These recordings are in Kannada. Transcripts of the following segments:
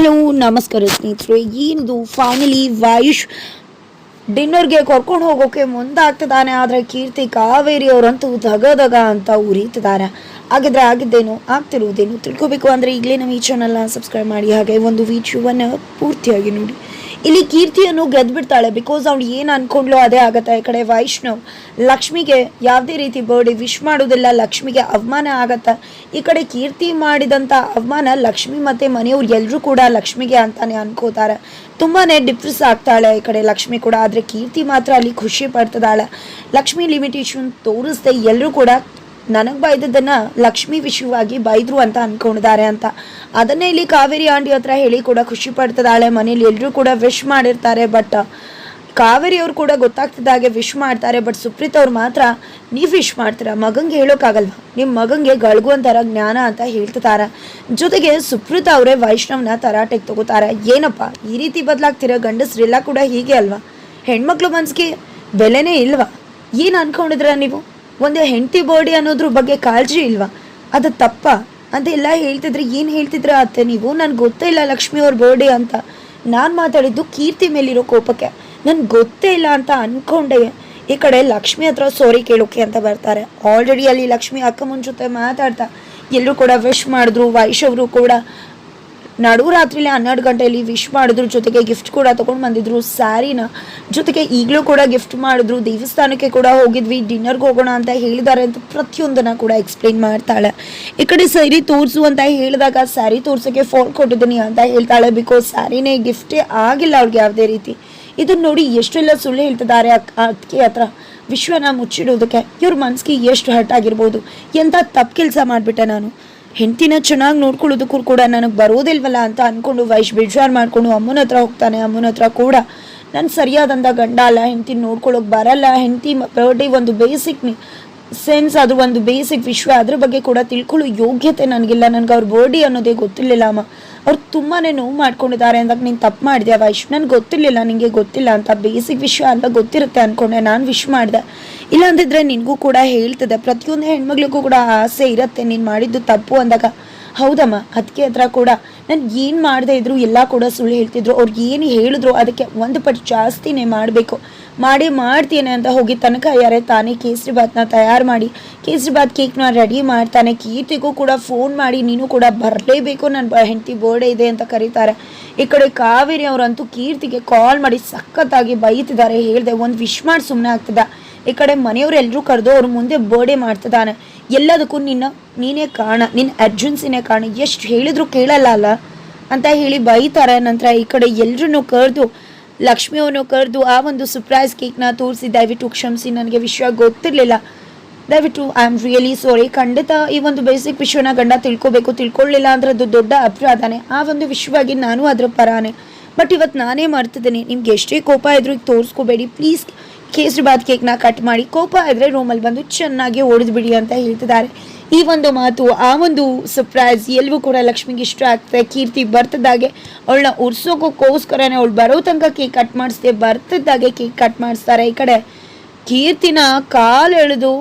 ಹಲೋ ನಮಸ್ಕಾರ ಸ್ನೇಹಿತರೆ. ಏನಿದು ಫೈನಲಿ ವೈಶ್ ಡಿನ್ನರ್ಗೆ ಕರ್ಕೊಂಡು ಹೋಗೋಕೆ ಮುಂದಾಗ್ತಿದ್ದಾನೆ. ಆದರೆ ಕೀರ್ತಿ ಕಾವೇರಿ ಅವರಂತೂ ದಗ ಅಂತ ಉರಿತಿದ್ದಾರೆ. ಹಾಗಿದ್ರೆ ಆಗಿದ್ದೇನು ಆಗ್ತಿರುವುದೇನು ತಿಳ್ಕೊಬೇಕು ಅಂದರೆ ಈಗಲೇ ನಮ್ಮ ಈ ಚಾನಲ್ನ ಸಬ್ಸ್ಕ್ರೈಬ್ ಮಾಡಿ, ಹಾಗೆ ಒಂದು ವಿಡಿಯೋವನ್ನು ಪೂರ್ತಿಯಾಗಿ ನೋಡಿ. ಇಲ್ಲಿ ಕೀರ್ತಿಯನ್ನು ಗೆದ್ಬಿಡ್ತಾಳೆ. ಬಿಕಾಸ್ ಅವ್ಳು ಏನು ಅನ್ಕೊಂಡ್ಲು ಅದೇ ಆಗುತ್ತೆ. ಈ ಕಡೆ ವೈಷ್ಣವ್ ಲಕ್ಷ್ಮಿಗೆ ಯಾವುದೇ ರೀತಿ ಬರ್ಡೇ ವಿಶ್ ಮಾಡೋದಿಲ್ಲ, ಲಕ್ಷ್ಮಿಗೆ ಅವಮಾನ ಆಗತ್ತೆ. ಈ ಕಡೆ ಕೀರ್ತಿ ಮಾಡಿದಂಥ ಅವಮಾನ ಲಕ್ಷ್ಮಿ ಮತ್ತು ಮನೆಯವ್ರು ಎಲ್ಲರೂ ಕೂಡ ಲಕ್ಷ್ಮಿಗೆ ಅಂತಾನೆ ಅನ್ಕೋತಾರೆ. ತುಂಬಾ ಡಿಫ್ರೆನ್ಸ್ ಆಗ್ತಾಳೆ ಈ ಕಡೆ ಲಕ್ಷ್ಮಿ ಕೂಡ. ಆದರೆ ಕೀರ್ತಿ ಮಾತ್ರ ಅಲ್ಲಿ ಖುಷಿ ಪಡ್ತಿದ್ದಾಳೆ. ಲಕ್ಷ್ಮಿ ಲಿಮಿಟೇಷನ್ ತೋರಿಸ್ದೆ ಎಲ್ಲರೂ ಕೂಡ ನನಗೆ ಬೈದದ್ದನ್ನು ಲಕ್ಷ್ಮಿ ವಿಷಯವಾಗಿ ಬೈದ್ರು ಅಂತ ಅಂದ್ಕೊಂಡಿದ್ದಾರೆ ಅಂತ. ಅದನ್ನೇ ಇಲ್ಲಿ ಕಾವೇರಿ ಆಂಟಿ ಹತ್ರ ಹೇಳಿ ಕೂಡ ಖುಷಿ ಪಡ್ತಿದ್ದಾಳೆ. ಮನೇಲಿ ಎಲ್ಲರೂ ಕೂಡ ವಿಶ್ ಮಾಡಿರ್ತಾರೆ. ಬಟ್ ಕಾವೇರಿ ಅವ್ರು ಕೂಡ ಗೊತ್ತಾಗ್ತಿದ್ದಾಗೆ ವಿಶ್ ಮಾಡ್ತಾರೆ. ಬಟ್ ಸುಪ್ರೀತ್ ಅವ್ರು ಮಾತ್ರ ನೀವು ವಿಶ್ ಮಾಡ್ತೀರಾ, ಮಗಂಗೆ ಹೇಳೋಕ್ಕಾಗಲ್ವ, ನಿಮ್ಮ ಮಗಂಗೆ ಗಳಿಗುವಂಥರ ಜ್ಞಾನ ಅಂತ ಹೇಳ್ತಿದ್ದಾರೆ. ಜೊತೆಗೆ ಸುಪ್ರೀತ್ ಅವರೇ ವೈಷ್ಣವ್ನ ತರಾಟೆಗೆ ತಗೋತಾರೆ. ಏನಪ್ಪ ಈ ರೀತಿ ಬದಲಾಗ್ತಿರೋ, ಗಂಡಸ್ರೆಲ್ಲ ಕೂಡ ಹೀಗೆ ಅಲ್ವಾ, ಹೆಣ್ಮಕ್ಳು ಮನ್ಸಿಗೆ ಬೆಲೆನೇ ಇಲ್ವಾ, ಏನು ಅನ್ಕೊಂಡಿದ್ರ ನೀವು, ಒಂದು ಹೆಂಡತಿ ಬರ್ಡೇ ಅನ್ನೋದ್ರ ಬಗ್ಗೆ ಕಾಳಜಿ ಇಲ್ವಾ, ಅದು ತಪ್ಪ ಅಂತ ಎಲ್ಲ ಹೇಳ್ತಿದ್ರೆ. ಏನು ಹೇಳ್ತಿದ್ರ ಅತ್ತೆ ನೀವು, ನನಗೆ ಗೊತ್ತೇ ಇಲ್ಲ ಲಕ್ಷ್ಮಿ ಅವ್ರ ಬರ್ಡೇ ಅಂತ. ನಾನು ಮಾತಾಡಿದ್ದು ಕೀರ್ತಿ ಮೇಲಿರೋ ಕೋಪಕ್ಕೆ, ನನ್ಗೆ ಗೊತ್ತೇ ಇಲ್ಲ ಅಂತ ಅಂದ್ಕೊಂಡೆ. ಈ ಕಡೆ ಲಕ್ಷ್ಮಿ ಹತ್ರ ಸಾರಿ ಕೇಳೋಕೆ ಅಂತ ಬರ್ತಾರೆ. ಆಲ್ರೆಡಿ ಅಲ್ಲಿ ಲಕ್ಷ್ಮಿ ಅಕ್ಕಮ್ಮನ ಜೊತೆ ಮಾತಾಡ್ತಾ ಎಲ್ಲರೂ ಕೂಡ ವಿಶ್ ಮಾಡಿದ್ರು. ವೈಶ್ ಅವರು ಕೂಡ ನಡುರಾತ್ರಿಲಿ 12 ಗಂಟೆಯಲ್ಲಿ ವಿಶ್ ಮಾಡಿದ್ರು. ಜೊತೆಗೆ ಗಿಫ್ಟ್ ಕೂಡ ತೊಗೊಂಡು ಬಂದಿದ್ರು, ಸ್ಯಾರಿನ. ಜೊತೆಗೆ ಈಗಲೂ ಕೂಡ ಗಿಫ್ಟ್ ಮಾಡಿದ್ರು. ದೇವಸ್ಥಾನಕ್ಕೆ ಕೂಡ ಹೋಗಿದ್ವಿ, ಡಿನ್ನರ್ಗೆ ಹೋಗೋಣ ಅಂತ ಹೇಳಿದ್ದಾರೆ ಅಂತ ಪ್ರತಿಯೊಂದನ್ನು ಕೂಡ ಎಕ್ಸ್ಪ್ಲೈನ್ ಮಾಡ್ತಾಳೆ. ಈ ಕಡೆ ಸ್ಯಾರಿ ತೋರಿಸು ಅಂತ ಹೇಳಿದಾಗ ಸ್ಯಾರಿ ತೋರ್ಸೋಕ್ಕೆ ಫೋನ್ ಕೊಟ್ಟಿದ್ದೀನಿ ಅಂತ ಹೇಳ್ತಾಳೆ. ಬಿಕಾಸ್ ಸ್ಯಾರಿನೇ ಗಿಫ್ಟೇ ಆಗಿಲ್ಲ ಅವ್ಳಿಗೆ ಯಾವುದೇ ರೀತಿ. ಇದನ್ನ ನೋಡಿ ಎಷ್ಟೆಲ್ಲ ಸುಳ್ಳು ಹೇಳ್ತಿದ್ದಾರೆ ಅದಕ್ಕೆ ಹತ್ರ ವಿಶ್ವನ ಮುಚ್ಚಿಡೋದಕ್ಕೆ. ಇವ್ರ ಮನಸ್ಸಿಗೆ ಎಷ್ಟು ಹರ್ಟ್ ಆಗಿರ್ಬೋದು. ಎಂಥ ತಪ್ಪು ಕೆಲಸ ಮಾಡಿಬಿಟ್ಟೆ ನಾನು. ಹೆಂಡತಿನ ಚೆನ್ನಾಗಿ ನೋಡ್ಕೊಳ್ಳೋದಕ್ಕೂ ಕೂಡ ನನಗೆ ಬರೋದಿಲ್ವಲ್ಲ ಅಂತ ಅಂದ್ಕೊಂಡು ವೈಶ್ ಬೇಜಾರು ಮಾಡಿಕೊಂಡು ಅಮ್ಮನ ಹತ್ರ ಹೋಗ್ತಾನೆ. ಅಮ್ಮನ ಹತ್ರ ಕೂಡ ನಾನು ಸರಿಯಾದಂಥ ಗಂಡ ಅಲ್ಲ, ಹೆಂಡತಿನ ನೋಡ್ಕೊಳ್ಳೋಕೆ ಬರಲ್ಲ, ಹೆಂಡತಿ ಬರ್ಡೇ ಒಂದು ಬೇಸಿಕ್ ಸೆನ್ಸ್, ಅದು ಒಂದು ಬೇಸಿಕ್ ವಿಶ್ವ, ಅದ್ರ ಬಗ್ಗೆ ಕೂಡ ತಿಳ್ಕೊಳ್ಳೋ ಯೋಗ್ಯತೆ ನನಗಿಲ್ಲ. ನನಗೆ ಅವ್ರ ಬರ್ಡೇ ಅನ್ನೋದೇ ಗೊತ್ತಿರಲಿಲ್ಲ ಅಮ್ಮ, ಅವ್ರು ತುಂಬಾ ನೋವು ಮಾಡ್ಕೊಂಡಿದ್ದಾರೆ ಅಂದಾಗ ನೀನು ತಪ್ಪು ಮಾಡಿದೆ ವೈಶ್, ನನಗೆ ಗೊತ್ತಿರಲಿಲ್ಲ, ನಿನಗೆ ಗೊತ್ತಿಲ್ಲ ಅಂತ. ಬೇಸಿಕ್ ವಿಷಯ ಅಂತ ಗೊತ್ತಿರುತ್ತೆ ಅಂದ್ಕೊಂಡೆ, ನಾನು ವಿಶ್ ಮಾಡಿದೆ. ಇಲ್ಲ ಅಂದಿದ್ರೆ ನಿನಗೂ ಕೂಡ ಹೇಳ್ತದೆ. ಪ್ರತಿಯೊಂದು ಹೆಣ್ಮಗಳಿಗೂ ಕೂಡ ಆಸೆ ಇರುತ್ತೆ ನೀನು ಮಾಡಿದ್ದು ತಪ್ಪು ಅಂದಾಗ. ಹೌದಮ್ಮ, ಅದಕ್ಕೆ ಹತ್ರ ಕೂಡ ನಾನು ಏನು ಮಾಡದೇ ಇದ್ರು ಎಲ್ಲ ಕೂಡ ಸುಳ್ಳು ಹೇಳ್ತಿದ್ರು. ಅವ್ರು ಏನು ಹೇಳಿದ್ರು ಅದಕ್ಕೆ ಒಂದು ಪಟ್ಟು ಜಾಸ್ತಿನೇ ಮಾಡಬೇಕು, ಮಾಡ್ತೀನಿ ಅಂತ ಹೋಗಿ ತನಕ ಯಾರೇ ತಾನೇ ಕೇಸರಿ ಬಾತ್ನ ತಯಾರು ಮಾಡಿ ಕೇಸರಿ ಬಾತ್ ಕೇಕ್ನ ರೆಡಿ ಮಾಡ್ತಾನೆ. ಕೀರ್ತಿಗೂ ಕೂಡ ಫೋನ್ ಮಾಡಿ ನೀನು ಕೂಡ ಬರಲೇಬೇಕು, ನನ್ನ ಹೆಂಡತಿ ಬರ್ಡೇ ಇದೆ ಅಂತ ಕರೀತಾರೆ. ಈ ಕಡೆ ಕಾವೇರಿ ಅವರಂತೂ ಕೀರ್ತಿಗೆ ಕಾಲ್ ಮಾಡಿ ಸಖತ್ತಾಗಿ ಬೈತಿದ್ದಾರೆ. ಹೇಳಿದೆ ಒಂದು ವಿಶ್ ಮಾಡಿ ಸುಮ್ಮನೆ ಆಗ್ತದ. ಈ ಕಡೆ ಮನೆಯವರೆಲ್ಲರೂ ಕರೆದು ಅವ್ರ ಮುಂದೆ ಬರ್ಡೇ ಮಾಡ್ತಿದ್ದಾನೆ. ಎಲ್ಲದಕ್ಕೂ ನೀನೇ ಕಾರಣ, ನಿನ್ನ ಅರ್ಜೆನ್ಸಿನೇ ಕಾರಣ, ಎಷ್ಟು ಹೇಳಿದ್ರು ಕೇಳಲ್ಲ ಅಲ್ಲ ಅಂತ ಹೇಳಿ ಬೈತಾರೆ. ನಂತರ ಈ ಕಡೆ ಎಲ್ಲರೂ ಕರೆದು ಲಕ್ಷ್ಮಿಯನ್ನು ಕರೆದು ಆ ಒಂದು ಸರ್ಪ್ರೈಸ್ ಕೇಕ್ನ ತೋರಿಸಿ ದಯವಿಟ್ಟು ಕ್ಷಮಿಸಿ, ನನಗೆ ವಿಷಯ ಗೊತ್ತಿರಲಿಲ್ಲ, ದಯವಿಟ್ಟು ಐ ಆಮ್ ರಿಯಲಿ ಸಾರಿ. ಖಂಡಿತ ಈ ಒಂದು ಬೇಸಿಕ್ ವಿಷಯನ ಗಂಡ ತಿಳ್ಕೊಬೇಕು, ತಿಳ್ಕೊಳ್ಳಿಲ್ಲ ಅಂದ್ರೆ ಅದು ದೊಡ್ಡ ಅಪರಾಧನೇ. ಆ ಒಂದು ವಿಷಯವಾಗಿ ನಾನು ಅದರ ಪರಾನೆ. ಬಟ್ ಇವತ್ತು ನಾನೇ ಮಾಡ್ತಿದ್ದೀನಿ. ನಿಮ್ಗೆ ಎಷ್ಟೇ ಕೋಪ ಇದ್ರೂ ಈಗ ತೋರಿಸ್ಕೋಬೇಡಿ ಪ್ಲೀಸ್. ಕೇಸರಿ ಬಾತ್ ಕೇಕ್ನ ಕಟ್ ಮಾಡಿ, ಕೋಪ ಇದ್ರೆ ರೂಮಲ್ಲಿ ಬಂದು ಚೆನ್ನಾಗಿ ಹೊಡೆದ್ಬಿಡಿ ಅಂತ ಹೇಳ್ತಿದ್ದಾರೆ. ಈ ಒಂದು ಮಾತು, ಆ ಒಂದು ಸರ್ಪ್ರೈಸ್ ಎಲ್ಲವೂ ಕೂಡ ಲಕ್ಷ್ಮಿಗೆ ಇಷ್ಟ ಆಗ್ತದೆ. ಕೀರ್ತಿ ಬರ್ತದಾಗೆ ಅವಳನ್ನ ಉರ್ಸೋಕೋಸ್ಕರನೇ ಅವಳು ಬರೋ ತನಕ ಕೇಕ್ ಕಟ್ ಮಾಡಿಸ್ದೆ, ಬರ್ತಿದ್ದಾಗೆ ಕೇಕ್ ಕಟ್ ಮಾಡಿಸ್ತಾರೆ. ಈ ಕಡೆ ಕೀರ್ತಿನ ಕಾಲು ಎಳೆದು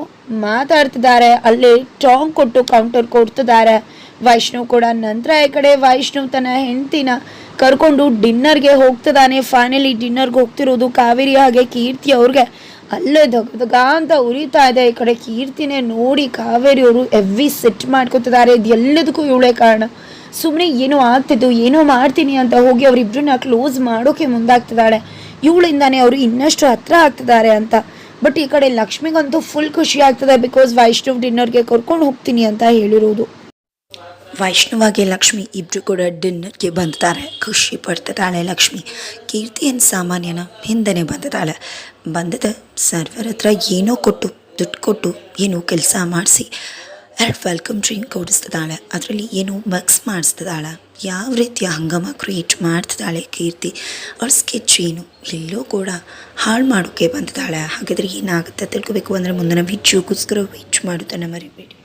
ಮಾತಾಡ್ತಿದ್ದಾರೆ, ಅಲ್ಲೇ ಟಾಂಗ್ ಕೊಟ್ಟು ಕೌಂಟರ್ ಕೊಡ್ತಿದ್ದಾರೆ ವೈಷ್ಣವ್ ಕೂಡ. ನಂತರ ಈ ಕಡೆ ವೈಷ್ಣವ್ ತನ್ನ ಹೆಂಡತಿನ ಕರ್ಕೊಂಡು ಡಿನ್ನರ್ಗೆ ಹೋಗ್ತಿದ್ದಾನೆ. ಫೈನಲಿ ಡಿನ್ನರ್ಗೆ ಹೋಗ್ತಿರೋದು ಕಾವೇರಿ ಹಾಗೆ ಕೀರ್ತಿ ಅವ್ರಿಗೆ. ಅಲ್ಲೇ ದಗ ಅಂತ ಉರಿತಾ ಇದೆ. ಈ ಕಡೆ ಕೀರ್ತಿನೇ ನೋಡಿ ಕಾವೇರಿ ಅವರು ಎವ್ವಿ ಸೆಟ್ ಮಾಡ್ಕೊತಿದ್ದಾರೆ. ಇದು ಎಲ್ಲದಕ್ಕೂ ಇವಳೇ ಕಾರಣ. ಸುಮ್ಮನೆ ಏನೋ ಆಗ್ತಿದ್ದು, ಏನೋ ಮಾಡ್ತೀನಿ ಅಂತ ಹೋಗಿ ಅವರಿಬ್ರನ್ನ ಕ್ಲೋಸ್ ಮಾಡೋಕೆ ಮುಂದಾಗ್ತಿದ್ದಾಳೆ. ಇವಳಿಂದಾನೇ ಅವರು ಇನ್ನಷ್ಟು ಹತ್ರ ಆಗ್ತಿದ್ದಾರೆ ಅಂತ. ಬಟ್ ಈ ಕಡೆ ಲಕ್ಷ್ಮಿಗಂತೂ ಫುಲ್ ಖುಷಿ ಆಗ್ತದೆ. ಬಿಕಾಸ್ ವೈಷ್ಣವ್ ಡಿನ್ನರ್ಗೆ ಕರ್ಕೊಂಡು ಹೋಗ್ತೀನಿ ಅಂತ ಹೇಳಿರೋದು. ವೈಷ್ಣವಾಗೆ ಲಕ್ಷ್ಮಿ ಇಬ್ಬರು ಕೂಡ ಡಿನ್ನರ್ಗೆ ಬಂದಿದ್ದಾರೆ. ಖುಷಿ ಪಡ್ತಿದ್ದಾಳೆ ಲಕ್ಷ್ಮಿ. ಕೀರ್ತಿ ಏನು ಸಾಮಾನ್ಯನ ಹಿಂದೆನೇ ಬಂದಿದ್ದ ಸರ್ವರ್ ಹತ್ರ ಏನೋ ಕೊಟ್ಟು ದುಡ್ಡು ಕೊಟ್ಟು ಏನೋ ಕೆಲಸ ಮಾಡಿಸಿ 2 ವೆಲ್ಕಮ್ ಡ್ರಿಂಕ್ ಕೊಡಿಸ್ತಿದ್ದಾಳೆ. ಅದರಲ್ಲಿ ಏನೋ ಮಿಕ್ಸ್ ಮಾಡಿಸ್ತಿದ್ದಾಳೆ. ಯಾವ ರೀತಿಯ ಹಂಗಾಮ ಕ್ರಿಯೇಟ್ ಮಾಡ್ತಿದ್ದಾಳೆ ಕೀರ್ತಿ. ಅವ್ರ ಸ್ಕೆಚ್ ಏನು ಎಲ್ಲೋ ಕೂಡ ಹಾಳು ಮಾಡೋಕ್ಕೆ ಬಂದಿದ್ದಾಳೆ. ಹಾಗಾದರೆ ಏನಾಗುತ್ತೆ ತಿಳ್ಕೊಬೇಕು ಅಂದರೆ ಮುಂದಿನ ವಿಡಿಯೋಗೋಸ್ಕರ ವೇಟ್ ಮಾಡೋದನ್ನು ಮರಿಬೇಡಿ.